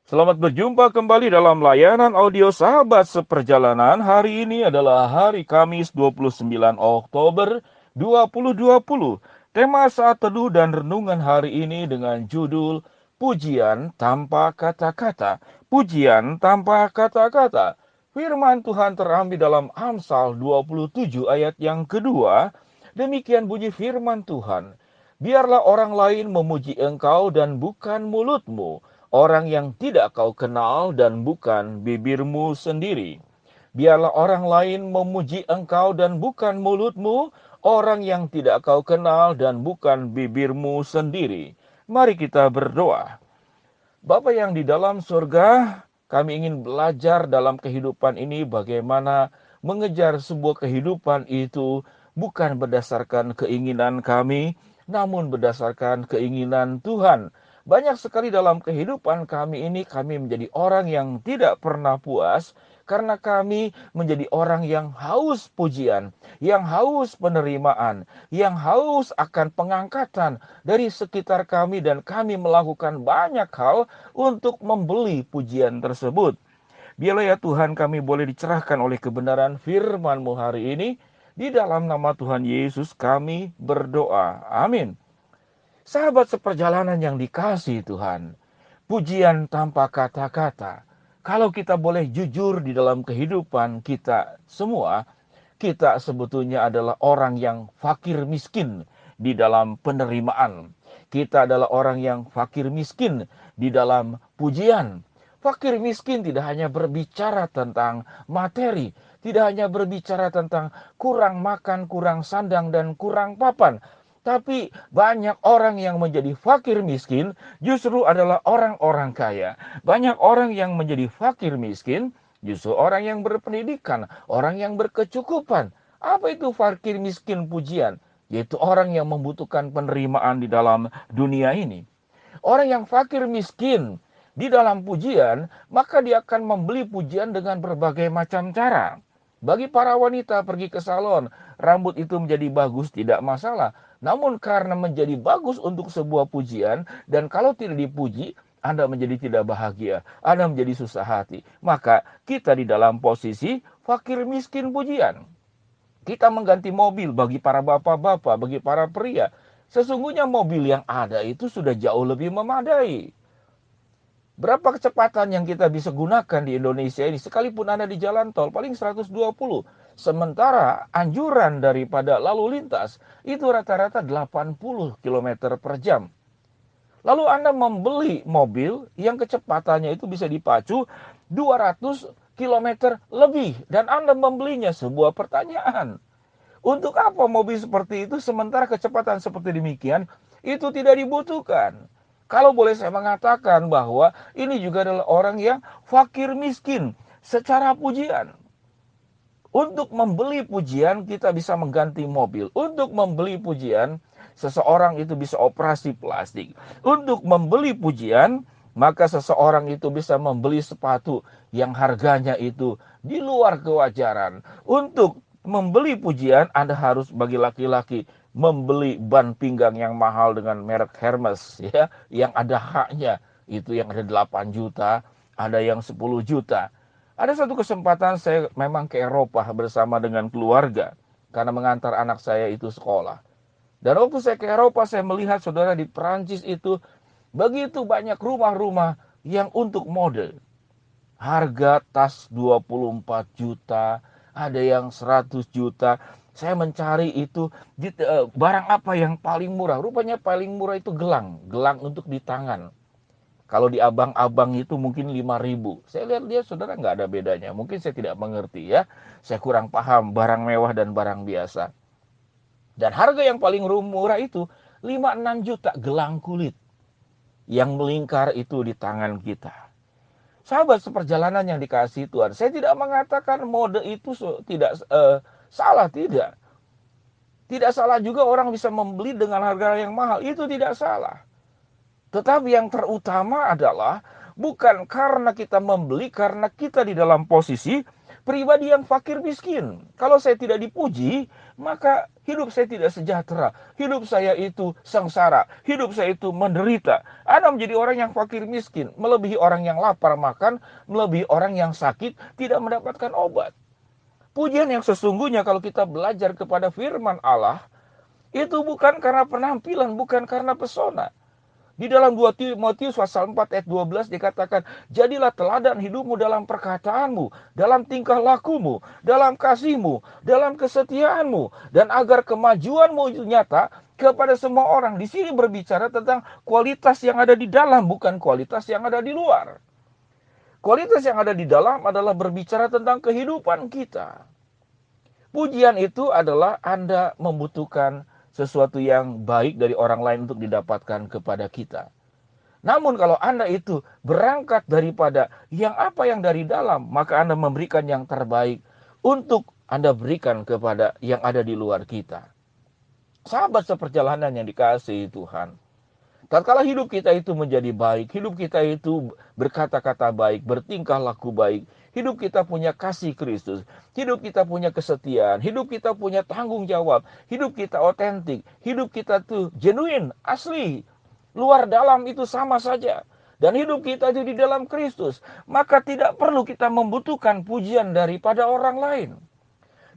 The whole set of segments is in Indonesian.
Selamat berjumpa kembali dalam layanan audio Sahabat Seperjalanan. Hari ini adalah hari Kamis 29 Oktober 2020. Tema saat teduh dan renungan hari ini dengan judul Pujian Tanpa Kata-Kata. Pujian Tanpa Kata-Kata. Firman Tuhan terambil dalam Amsal 27 ayat yang kedua. Demikian bunyi firman Tuhan. Biarlah orang lain memuji engkau dan bukan mulutmu, orang yang tidak kau kenal dan bukan bibirmu sendiri. Biarlah orang lain memuji engkau dan bukan mulutmu, orang yang tidak kau kenal dan bukan bibirmu sendiri. Mari kita berdoa. Bapa yang di dalam surga, kami ingin belajar dalam kehidupan ini bagaimana mengejar sebuah kehidupan itu bukan berdasarkan keinginan kami, namun berdasarkan keinginan Tuhan. Banyak sekali dalam kehidupan kami ini kami menjadi orang yang tidak pernah puas karena kami menjadi orang yang haus pujian, yang haus penerimaan, yang haus akan pengangkatan dari sekitar kami dan kami melakukan banyak hal untuk membeli pujian tersebut. Biarlah ya Tuhan kami boleh dicerahkan oleh kebenaran firman-Mu hari ini. Di dalam nama Tuhan Yesus kami berdoa. Amin. Sahabat seperjalanan yang dikasihi Tuhan, pujian tanpa kata-kata. Kalau kita boleh jujur di dalam kehidupan kita semua, kita sebetulnya adalah orang yang fakir miskin di dalam penerimaan. Kita adalah orang yang fakir miskin di dalam pujian. Fakir miskin tidak hanya berbicara tentang materi, tidak hanya berbicara tentang kurang makan, kurang sandang, dan kurang papan. Tapi banyak orang yang menjadi fakir miskin justru adalah orang-orang kaya. Banyak orang yang menjadi fakir miskin justru orang yang berpendidikan, orang yang berkecukupan. Apa itu fakir miskin pujian? Yaitu orang yang membutuhkan penerimaan di dalam dunia ini. Orang yang fakir miskin di dalam pujian, maka dia akan membeli pujian dengan berbagai macam cara. Bagi para wanita pergi ke salon, rambut itu menjadi bagus tidak masalah. Namun karena menjadi bagus untuk sebuah pujian, dan kalau tidak dipuji, Anda menjadi tidak bahagia, Anda menjadi susah hati. Maka kita di dalam posisi fakir miskin pujian. Kita mengganti mobil bagi para bapak-bapak, bagi para pria. Sesungguhnya mobil yang ada itu sudah jauh lebih memadai. Berapa kecepatan yang kita bisa gunakan di Indonesia ini? Sekalipun Anda di jalan tol, paling 120. Sementara anjuran daripada lalu lintas, itu rata-rata 80 km per jam. Lalu Anda membeli mobil yang kecepatannya itu bisa dipacu 200 km lebih. Dan Anda membelinya, sebuah pertanyaan. Untuk apa mobil seperti itu sementara kecepatan seperti demikian itu tidak dibutuhkan? Kalau boleh saya mengatakan bahwa ini juga adalah orang yang fakir miskin secara pujian. Untuk membeli pujian kita bisa mengganti mobil. Untuk membeli pujian seseorang itu bisa operasi plastik. Untuk membeli pujian maka seseorang itu bisa membeli sepatu yang harganya itu di luar kewajaran. Untuk membeli pujian Anda harus bagi laki-laki membeli ban pinggang yang mahal dengan merek Hermes ya, yang ada haknya itu yang ada 8 juta, ada yang 10 juta. Ada satu kesempatan saya memang ke Eropa bersama dengan keluarga karena mengantar anak saya itu sekolah. Dan waktu saya ke Eropa saya melihat saudara di Prancis itu begitu banyak rumah-rumah yang untuk mode. Harga tas 24 juta, ada yang 100 juta. Saya mencari itu barang apa yang paling murah. Rupanya paling murah itu gelang, gelang untuk di tangan. Kalau di abang-abang itu mungkin 5.000. Saya lihat dia saudara nggak ada bedanya. Mungkin saya tidak mengerti ya. Saya kurang paham barang mewah dan barang biasa. Dan harga yang paling murah itu 5-6 juta gelang kulit yang melingkar itu di tangan kita. Sahabat seperjalanan yang dikasihi Tuhan, saya tidak mengatakan mode itu tidak salah, tidak. Tidak salah juga orang bisa membeli dengan harga yang mahal, itu tidak salah. Tetapi yang terutama adalah bukan karena kita membeli, karena kita di dalam posisi pribadi yang fakir miskin. Kalau saya tidak dipuji, maka hidup saya tidak sejahtera, hidup saya itu sengsara, hidup saya itu menderita. Anda menjadi orang yang fakir miskin, melebihi orang yang lapar makan, melebihi orang yang sakit tidak mendapatkan obat. Pujian yang sesungguhnya kalau kita belajar kepada firman Allah, itu bukan karena penampilan, bukan karena pesona. Di dalam 2 Timotius pasal 4 ayat 12 dikatakan, jadilah teladan hidupmu dalam perkataanmu, dalam tingkah lakumu, dalam kasihmu, dalam kesetiaanmu, dan agar kemajuanmu itu nyata kepada semua orang. Di sini berbicara tentang kualitas yang ada di dalam, bukan kualitas yang ada di luar. Kualitas yang ada di dalam adalah berbicara tentang kehidupan kita. Pujian itu adalah Anda membutuhkan sesuatu yang baik dari orang lain untuk didapatkan kepada kita. Namun kalau Anda itu berangkat daripada yang dari dalam, maka Anda memberikan yang terbaik untuk Anda berikan kepada yang ada di luar kita. Sahabat seperjalanan yang dikasihi Tuhan, tatkala hidup kita itu menjadi baik, hidup kita itu berkata-kata baik, bertingkah laku baik, hidup kita punya kasih Kristus, hidup kita punya kesetiaan, hidup kita punya tanggung jawab, hidup kita otentik, hidup kita tuh genuine, asli, luar dalam itu sama saja. Dan hidup kita itu di dalam Kristus, maka tidak perlu kita membutuhkan pujian daripada orang lain.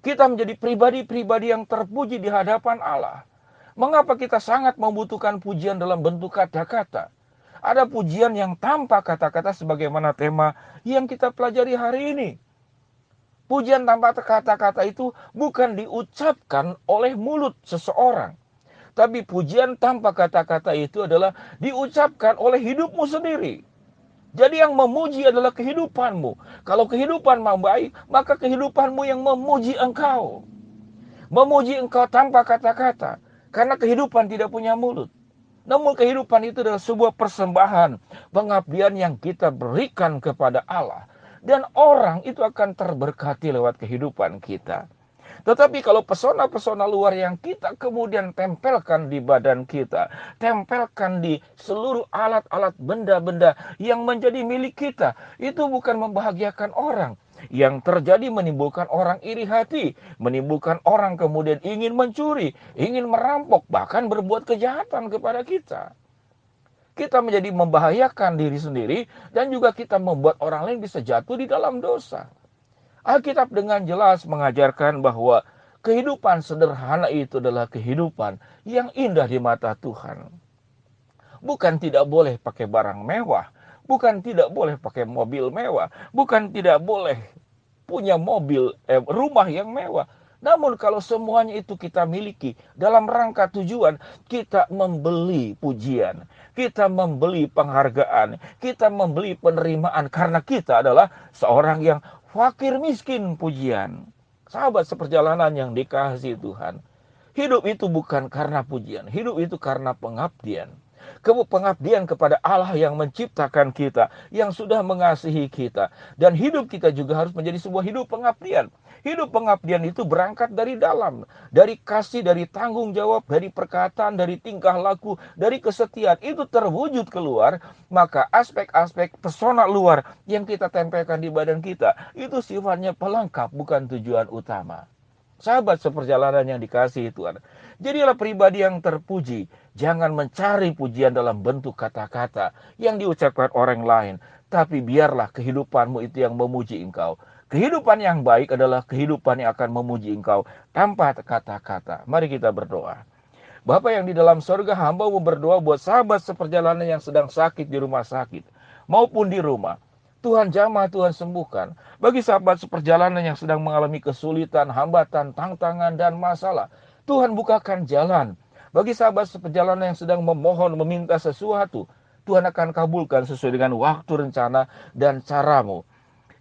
Kita menjadi pribadi-pribadi yang terpuji di hadapan Allah. Mengapa kita sangat membutuhkan pujian dalam bentuk kata-kata? Ada pujian yang tanpa kata-kata sebagaimana tema yang kita pelajari hari ini. Pujian tanpa kata-kata itu bukan diucapkan oleh mulut seseorang. Tapi pujian tanpa kata-kata itu adalah diucapkan oleh hidupmu sendiri. Jadi yang memuji adalah kehidupanmu. Kalau kehidupanmu baik, maka kehidupanmu yang memuji engkau. Memuji engkau tanpa kata-kata. Karena kehidupan tidak punya mulut. Namun kehidupan itu adalah sebuah persembahan, pengabdian yang kita berikan kepada Allah. Dan orang itu akan terberkati lewat kehidupan kita. Tetapi kalau pesona-pesona luar yang kita kemudian tempelkan di badan kita, tempelkan di seluruh alat-alat benda-benda yang menjadi milik kita, itu bukan membahagiakan orang. Yang terjadi menimbulkan orang iri hati, menimbulkan orang kemudian ingin mencuri, ingin merampok, bahkan berbuat kejahatan kepada kita. Kita menjadi membahayakan diri sendiri dan juga kita membuat orang lain bisa jatuh di dalam dosa. Alkitab dengan jelas mengajarkan bahwa kehidupan sederhana itu adalah kehidupan yang indah di mata Tuhan. Bukan tidak boleh pakai barang mewah, bukan tidak boleh pakai mobil mewah, bukan tidak boleh punya rumah yang mewah. Namun kalau semuanya itu kita miliki dalam rangka tujuan kita membeli pujian, kita membeli penghargaan, kita membeli penerimaan karena kita adalah seorang yang fakir miskin pujian. Sahabat seperjalanan yang dikasihi Tuhan, hidup itu bukan karena pujian, hidup itu karena pengabdian. Pengabdian kepada Allah yang menciptakan kita, yang sudah mengasihi kita. Dan hidup kita juga harus menjadi sebuah hidup pengabdian. Hidup pengabdian itu berangkat dari dalam, dari kasih, dari tanggung jawab, dari perkataan, dari tingkah laku, dari kesetiaan. Itu terwujud keluar, maka aspek-aspek pesona luar yang kita tempelkan di badan kita, itu sifatnya pelengkap, bukan tujuan utama. Sahabat seperjalanan yang dikasihi Tuhan, jadilah pribadi yang terpuji. Jangan mencari pujian dalam bentuk kata-kata yang diucapkan orang lain, tapi biarlah kehidupanmu itu yang memuji engkau. Kehidupan yang baik adalah kehidupan yang akan memuji engkau tanpa kata-kata. Mari kita berdoa. Bapa yang di dalam sorga, hamba-Mu berdoa buat sahabat seperjalanan yang sedang sakit di rumah sakit maupun di rumah. Tuhan jamah, Tuhan sembuhkan. Bagi sahabat seperjalanan yang sedang mengalami kesulitan, hambatan, tantangan, dan masalah, Tuhan bukakan jalan. Bagi sahabat seperjalanan yang sedang memohon, meminta sesuatu, Tuhan akan kabulkan sesuai dengan waktu, rencana, dan cara-Mu.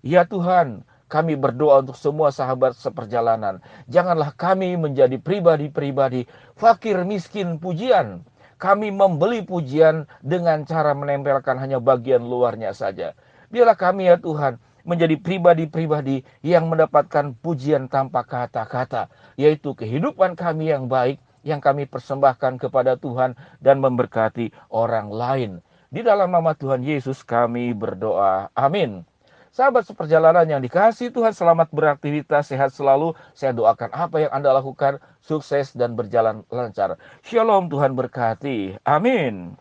Ya Tuhan, kami berdoa untuk semua sahabat seperjalanan. Janganlah kami menjadi pribadi-pribadi fakir miskin pujian. Kami membeli pujian dengan cara menempelkan hanya bagian luarnya saja. Biarlah kami ya Tuhan menjadi pribadi-pribadi yang mendapatkan pujian tanpa kata-kata. Yaitu kehidupan kami yang baik yang kami persembahkan kepada Tuhan dan memberkati orang lain. Di dalam nama Tuhan Yesus kami berdoa. Amin. Sahabat seperjalanan yang dikasihi Tuhan, selamat beraktivitas, sehat selalu. Saya doakan apa yang Anda lakukan sukses dan berjalan lancar. Shalom, Tuhan berkati. Amin.